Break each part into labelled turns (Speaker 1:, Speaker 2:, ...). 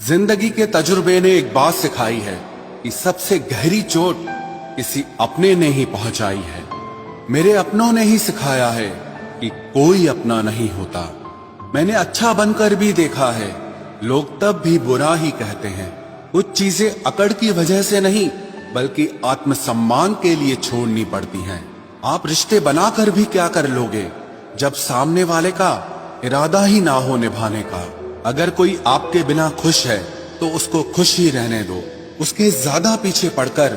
Speaker 1: जिंदगी के तजुर्बे ने एक बात सिखाई है कि सबसे गहरी चोट किसी अपने ने ही पहुंचाई है। मेरे अपनों ने ही सिखाया है कि कोई अपना नहीं होता। मैंने अच्छा बनकर भी देखा है, लोग तब भी बुरा ही कहते हैं। कुछ चीजें अकड़ की वजह से नहीं बल्कि आत्मसम्मान के लिए छोड़नी पड़ती हैं। आप रिश्ते बनाकर भी क्या कर लोगे जब सामने वाले का इरादा ही ना हो निभाने का। अगर कोई आपके बिना खुश है तो उसको खुश ही रहने दो। उसके ज्यादा पीछे पड़कर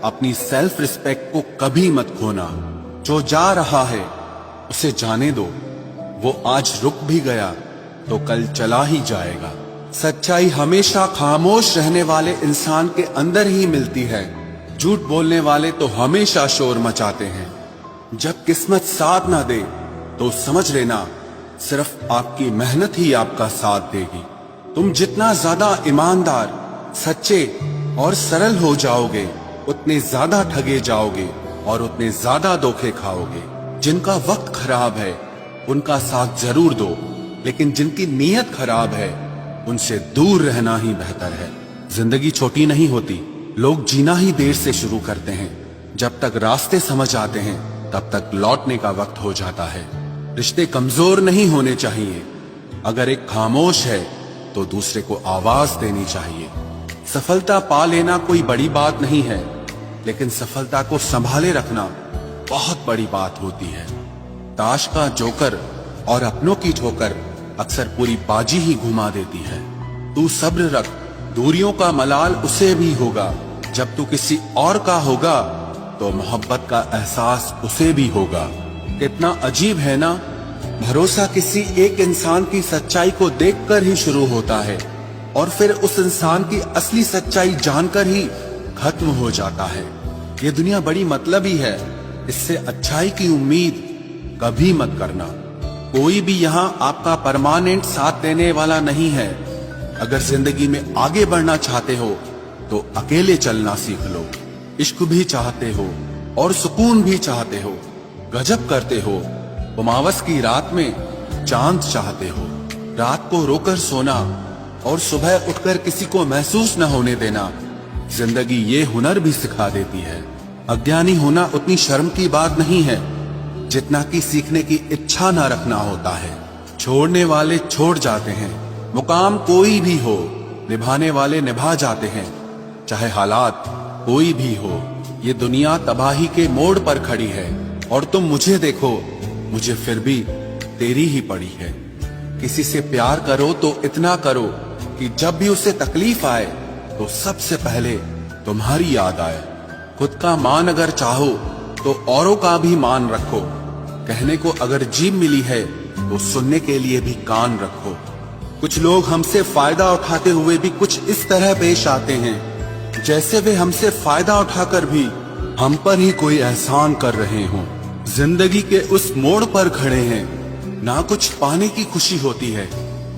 Speaker 1: अपनी सेल्फ रिस्पेक्ट को कभी मत खोना। जो जा रहा है उसे जाने दो, वो आज रुक भी गया तो कल चला ही जाएगा। सच्चाई हमेशा खामोश रहने वाले इंसान के अंदर ही मिलती है। झूठ बोलने वाले तो हमेशा शोर मचाते हैं। जब किस्मत साथ ना दे तो समझ लेना सिर्फ आपकी मेहनत ही आपका साथ देगी। तुम जितना ज्यादा ईमानदार, सच्चे और सरल हो जाओगे उतने ज्यादा ठगे जाओगे और उतने ज्यादा धोखे खाओगे। जिनका वक्त खराब है उनका साथ जरूर दो, लेकिन जिनकी नीयत खराब है उनसे दूर रहना ही बेहतर है। जिंदगी छोटी नहीं होती, लोग जीना ही देर से शुरू करते हैं। जब तक रास्ते समझ आते हैं तब तक लौटने का वक्त हो जाता है। रिश्ते कमजोर नहीं होने चाहिए। अगर एक खामोश है तो दूसरे को आवाज देनी चाहिए। सफलता पा लेना कोई बड़ी बात नहीं है, लेकिन सफलता को संभाले रखना बहुत बड़ी बात होती है। ताश का जोकर और अपनों की ठोकर अक्सर पूरी बाजी ही घुमा देती है। तू सब्र रख, दूरियों का मलाल उसे भी होगा। जब तू किसी और का होगा तो मोहब्बत का एहसास उसे भी होगा। कितना अजीब है ना, भरोसा किसी एक इंसान की सच्चाई को देखकर ही शुरू होता है और फिर उस इंसान की असली सच्चाई जानकर ही खत्म हो जाता है। ये दुनिया बड़ी मतलबी है, इससे अच्छाई की उम्मीद कभी मत करना। कोई भी यहाँ आपका परमानेंट साथ देने वाला नहीं है। अगर जिंदगी में आगे बढ़ना चाहते हो तो अकेले चलना सीख लो। इश्क भी चाहते हो और सुकून भी चाहते हो, गजब करते हो। उमावस की रात में चांद चाहते हो। रात को रोकर सोना और सुबह उठकर किसी को महसूस न होने देना जिंदगी ये हुनर भी सिखा देती है। अज्ञानी होना उतनी शर्म की बात नहीं है जितना कि सीखने की इच्छा न रखना होता है। छोड़ने वाले छोड़ जाते हैं, मुकाम कोई भी हो, निभाने वाले निभा जाते हैं। चाहे हालात कोई भी हो, ये दुनिया तबाही के मोड़ पर खड़ी है और तुम मुझे देखो, मुझे फिर भी तेरी ही पड़ी है। किसी से प्यार करो तो इतना करो कि जब भी उसे तकलीफ आए तो सबसे पहले तुम्हारी याद आए। खुद का मान अगर चाहो तो औरों का भी मान रखो। कहने को अगर जीभ मिली है तो सुनने के लिए भी कान रखो। कुछ लोग हमसे फायदा उठाते हुए भी कुछ इस तरह पेश आते हैं जैसे वे हमसे फायदा उठाकर भी हम पर ही कोई एहसान कर रहे हों। जिंदगी के उस मोड़ पर खड़े हैं, ना कुछ पाने की खुशी होती है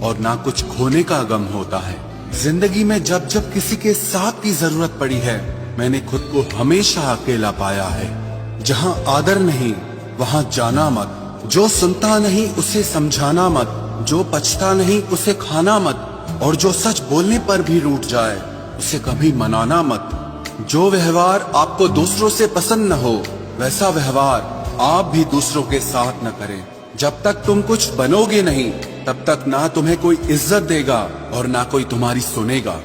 Speaker 1: और ना कुछ खोने का गम होता है। जिंदगी में जब जब किसी के साथ की जरूरत पड़ी है मैंने खुद को हमेशा अकेला पाया है। जहाँ आदर नहीं वहाँ जाना मत, जो सुनता नहीं उसे समझाना मत, जो पछता नहीं उसे खाना मत और जो सच बोलने पर भी रूठ जाए उसे कभी मनाना मत। जो व्यवहार आपको दूसरों से पसंद न हो वैसा व्यवहार आप भी दूसरों के साथ न करें। जब तक तुम कुछ बनोगे नहीं तब तक ना तुम्हें कोई इज्जत देगा और ना कोई तुम्हारी सुनेगा।